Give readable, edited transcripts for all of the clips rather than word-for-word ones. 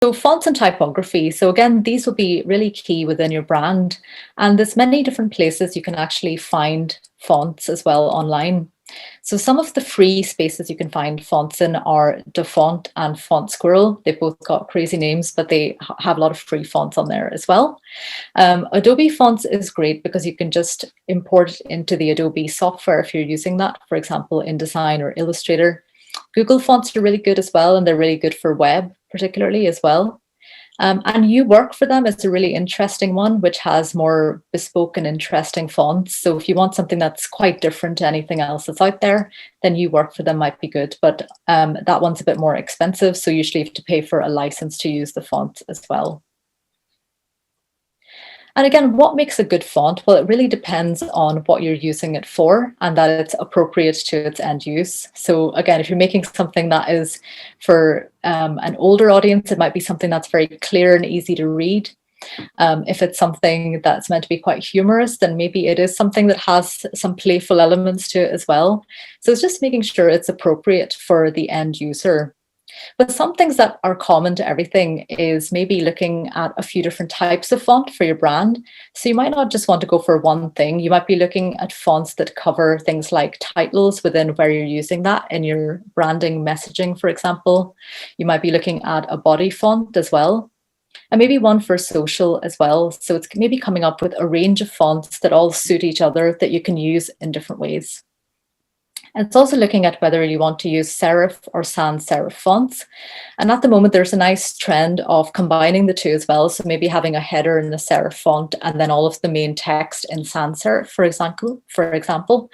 So fonts and typography. So again, these will be really key within your brand. And there's many different places you can actually find fonts as well online. So some of the free spaces you can find fonts in are Font and Font Squirrel. They've both got crazy names, but they have a lot of free fonts on there as well. Adobe Fonts is great because you can just import it into the Adobe software if you're using that, for example, InDesign or Illustrator. Google Fonts are really good as well, and they're really good for web particularly as well. And You Work for them is a really interesting one, which has more bespoke and interesting fonts. So if you want something that's quite different to anything else that's out there, then You Work for them might be good. But that one's a bit more expensive. So usually you have to pay for a license to use the font as well. And again, what makes a good font? Well, it really depends on what you're using it for and that it's appropriate to its end use. So again, if you're making something that is for an older audience, it might be something that's very clear and easy to read. If it's something that's meant to be quite humorous, then maybe it is something that has some playful elements to it as well. So it's just making sure it's appropriate for the end user. But some things that are common to everything is maybe looking at a few different types of font for your brand. So you might not just want to go for one thing. You might be looking at fonts that cover things like titles within where you're using that in your branding messaging, for example. You might be looking at a body font as well, and maybe one for social as well. So it's maybe coming up with a range of fonts that all suit each other that you can use in different ways. And it's also looking at whether you want to use serif or sans serif fonts. And at the moment, there's a nice trend of combining the two as well. So maybe having a header in the serif font and then all of the main text in sans serif, for example.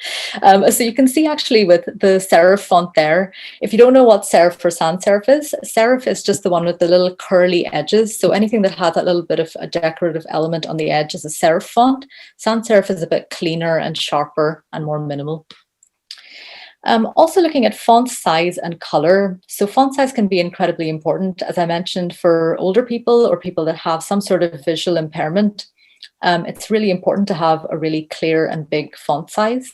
So you can see actually with the serif font there, if you don't know what serif or sans serif is just the one with the little curly edges. So anything that has that little bit of a decorative element on the edge is a serif font. Sans serif is a bit cleaner and sharper and more minimal. Also looking at font size and color. So font size can be incredibly important, as I mentioned, for older people or people that have some sort of visual impairment. It's really important to have a really clear and big font size.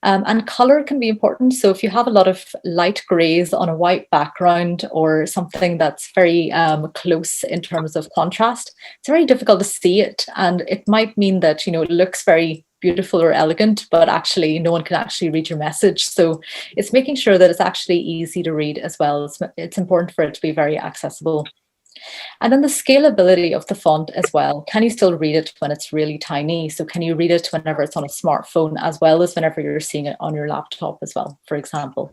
And color can be important. So if you have a lot of light grays on a white background or something that's very close in terms of contrast, it's very difficult to see it. And it might mean that, it looks very beautiful or elegant, but actually no one can actually read your message. So it's making sure that it's actually easy to read as well. It's important for it to be very accessible. And then the scalability of the font as well. Can you still read it when it's really tiny? So can you read it whenever it's on a smartphone as well as whenever you're seeing it on your laptop as well, for example?